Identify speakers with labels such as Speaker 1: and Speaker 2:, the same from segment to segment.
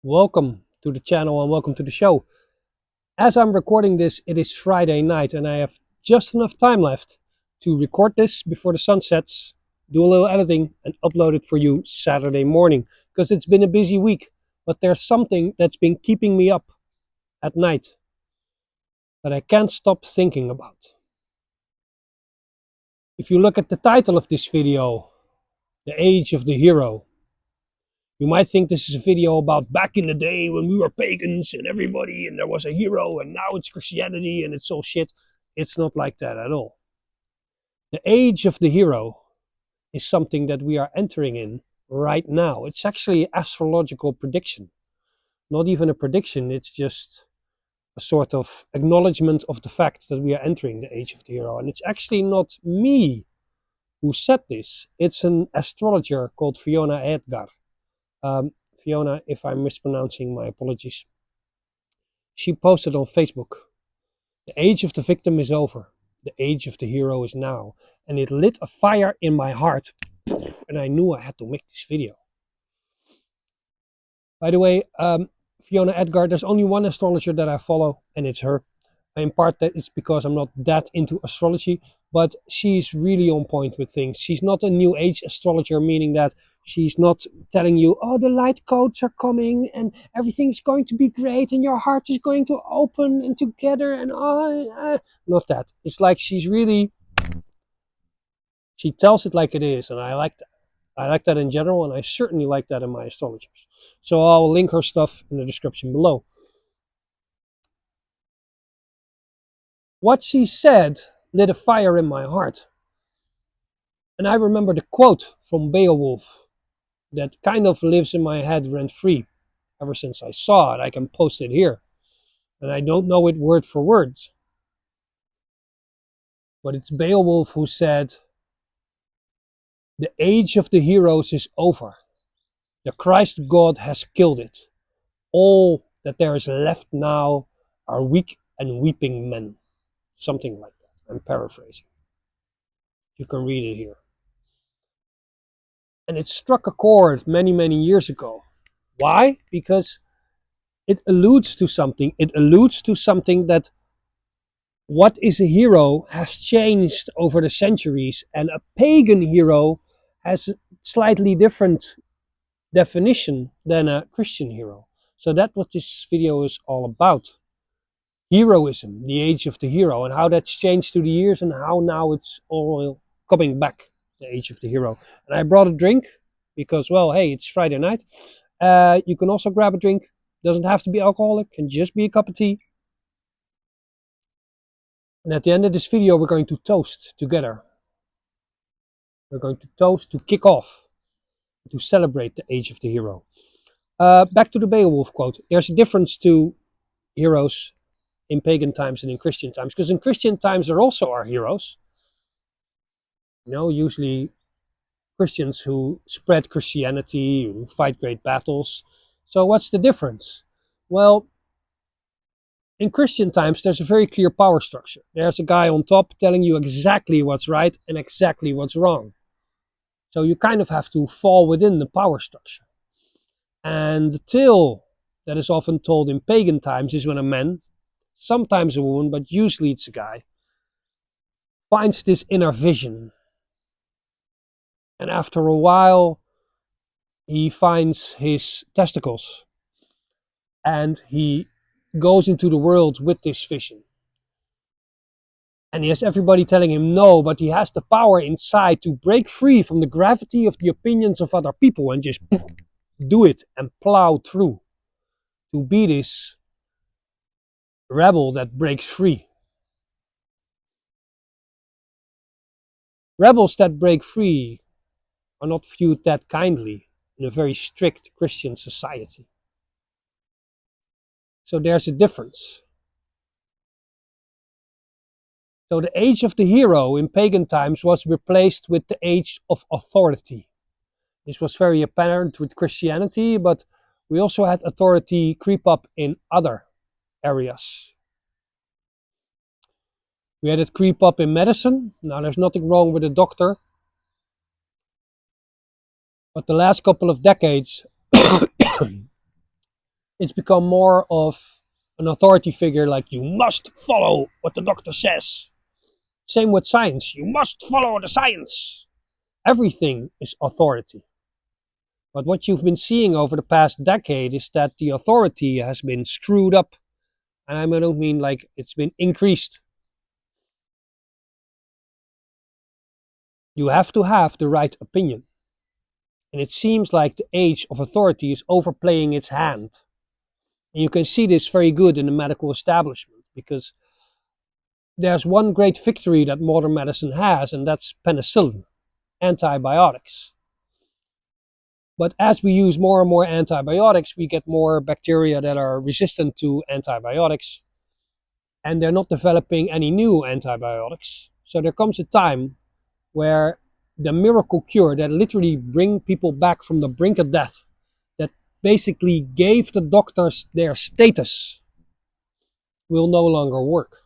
Speaker 1: Welcome to the channel and welcome to the show. As I'm recording this, it is Friday night and I have just enough time left to record this before the sun sets, do a little editing and upload it for you Saturday morning, because it's been a busy week, but there's something that's been keeping me up at night that I can't stop thinking about. If you look at the title of this video, The Age of the Hero, you might think this is a video about back in the day when we were pagans and everybody and there was a hero and now it's Christianity and it's all shit. It's not like that at all. The age of the hero is something that we are entering in right now. It's actually an astrological prediction. Not even a prediction, it's just a sort of acknowledgement of the fact that we are entering the age of the hero. And it's actually not me who said this. It's an astrologer called Fiona Eadgar. Fiona, if I'm mispronouncing, my apologies. She posted on Facebook, "The age of the victim is over. The age of the hero is now." And it lit a fire in my heart. And I knew I had to make this video. By the way, Fiona Eadgar, there's only one astrologer that I follow, and it's her. In part, that is because I'm not that into astrology, but she's really on point with things. She's not a new age astrologer, meaning that she's not telling you, oh, the light codes are coming and everything's going to be great and your heart is going to open and together and not that. It's like she tells it like it is, and I like that. I like that in general, and I certainly like that in my astrologers. So I'll link her stuff in the description below. What she said lit a fire in my heart. And I remember the quote from Beowulf that kind of lives in my head rent-free. Ever since I saw it, I can post it here. And I don't know it word for word. But it's Beowulf who said, "The age of the heroes is over. The Christ God has killed it. All that there is left now are weak and weeping men." Something like that. I'm paraphrasing. You can read it here. And it struck a chord many, many years ago. Why? Because it alludes to something. It alludes to something that what is a hero has changed over the centuries, and a pagan hero has a slightly different definition than a Christian hero. So that's what this video is all about. Heroism, the age of the hero, and how that's changed through the years and how now it's all coming back, the age of the hero. And I brought a drink because, well, hey, it's Friday night. You can also grab a drink. Doesn't have to be alcoholic, can just be a cup of tea. And at the end of this video, we're going to toast together. We're going to toast to kick off, to celebrate the age of the hero. Back to the Beowulf quote. There's a difference to heroes in pagan times and in Christian times, because in Christian times there also are heroes. You know, usually Christians who spread Christianity, who fight great battles. So what's the difference? Well, in Christian times there's a very clear power structure. There's a guy on top telling you exactly what's right and exactly what's wrong. So you kind of have to fall within the power structure. And the tale that is often told in pagan times is when a man, sometimes a woman, but usually it's a guy, finds this inner vision. And after a while, he finds his testicles. And he goes into the world with this vision. And he has everybody telling him no, but he has the power inside to break free from the gravity of the opinions of other people and just do it and plow through. To be this rebel that breaks free. Rebels that break free are not viewed that kindly in a very strict Christian society. So there's a difference. So the age of the hero in pagan times was replaced with the age of authority. This was very apparent with Christianity, but we also had authority creep up in other areas. We had it creep up in medicine. Now there's nothing wrong with a doctor. But the last couple of decades, It's become more of an authority figure, like you must follow what the doctor says. Same with science. You must follow the science. Everything is authority. But what you've been seeing over the past decade is that the authority has been screwed up. And I don't mean like it's been increased. You have to have the right opinion. And it seems like the age of authority is overplaying its hand. And you can see this very good in the medical establishment, because there's one great victory that modern medicine has, and that's penicillin, antibiotics. But as we use more and more antibiotics, we get more bacteria that are resistant to antibiotics, and they're not developing any new antibiotics. So there comes a time where the miracle cure that literally bring people back from the brink of death, that basically gave the doctors their status, will no longer work.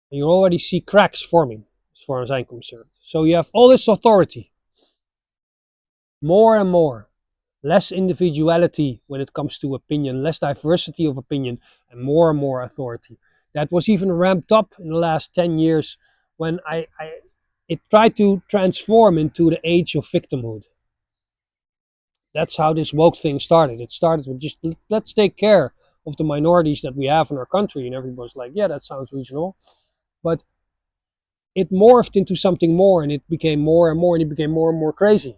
Speaker 1: And you already see cracks forming, as far as I'm concerned. So you have all this authority, more and more, less individuality when it comes to opinion, less diversity of opinion, and more authority. That was even ramped up in the last 10 years when it tried to transform into the age of victimhood. That's how this woke thing started. It started with just let's take care of the minorities that we have in our country, and everybody's like, yeah, that sounds reasonable. But it morphed into something more, and it became more and more, and it became more and more crazy.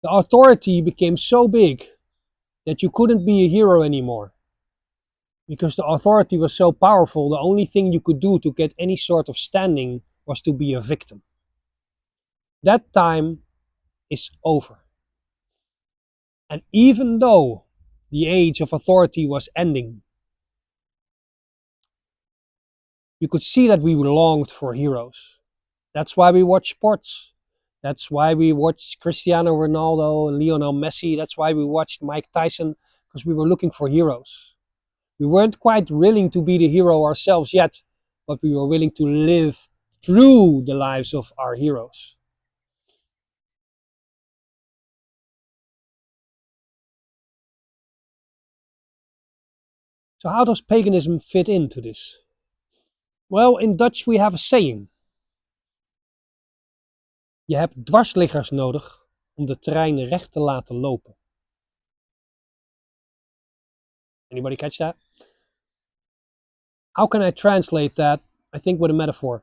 Speaker 1: The authority became so big that you couldn't be a hero anymore. Because the authority was so powerful, the only thing you could do to get any sort of standing was to be a victim. That time is over. And even though the age of authority was ending, you could see that we longed for heroes. That's why we watch sports. That's why we watched Cristiano Ronaldo and Lionel Messi. That's why we watched Mike Tyson, because we were looking for heroes. We weren't quite willing to be the hero ourselves yet, but we were willing to live through the lives of our heroes. So how does paganism fit into this? Well, in Dutch we have a saying. Je hebt dwarsliggers nodig om de trein recht te laten lopen. Anybody catch that? How can I translate that? I think with a metaphor.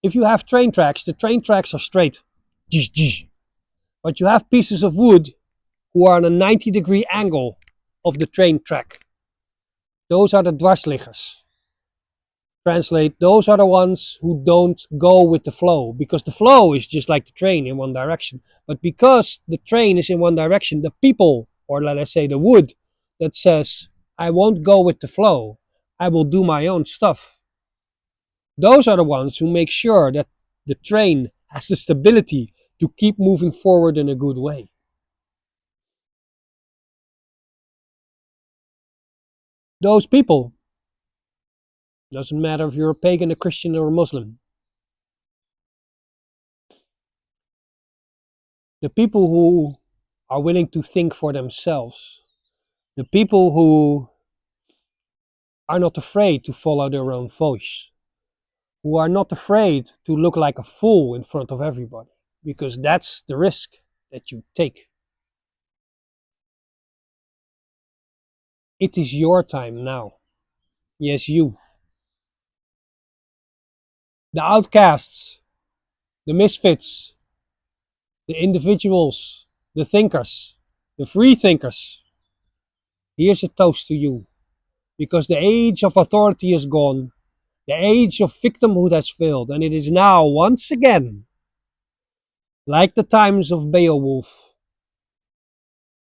Speaker 1: If you have train tracks, the train tracks are straight. But you have pieces of wood who are on a 90-degree angle of the train track. Those are the dwarsliggers. Translate, those are the ones who don't go with the flow, because the flow is just like the train in one direction. But because the train is in one direction, the people, or let us say the wood, that says, I won't go with the flow, I will do my own stuff. Those are the ones who make sure that the train has the stability to keep moving forward in a good way. Those people, doesn't matter if you're a pagan, a Christian, or a Muslim, the people who are willing to think for themselves, the people who are not afraid to follow their own voice, who are not afraid to look like a fool in front of everybody, because that's the risk that you take. It is your time now. Yes, you. The outcasts, the misfits, the individuals, the thinkers, the free thinkers. Here's a toast to you, because the age of authority is gone. The age of victimhood has failed, and it is now, once again, like the times of Beowulf,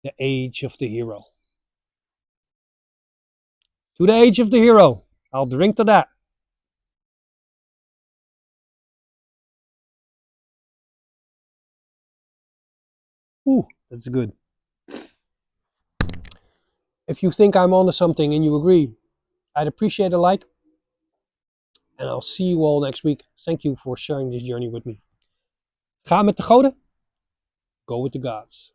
Speaker 1: the age of the hero. To the age of the hero. I'll drink to that. Ooh, that's good. If you think I'm onto something and you agree, I'd appreciate a like. And I'll see you all next week. Thank you for sharing this journey with me. Ga met de goden. go with the gods.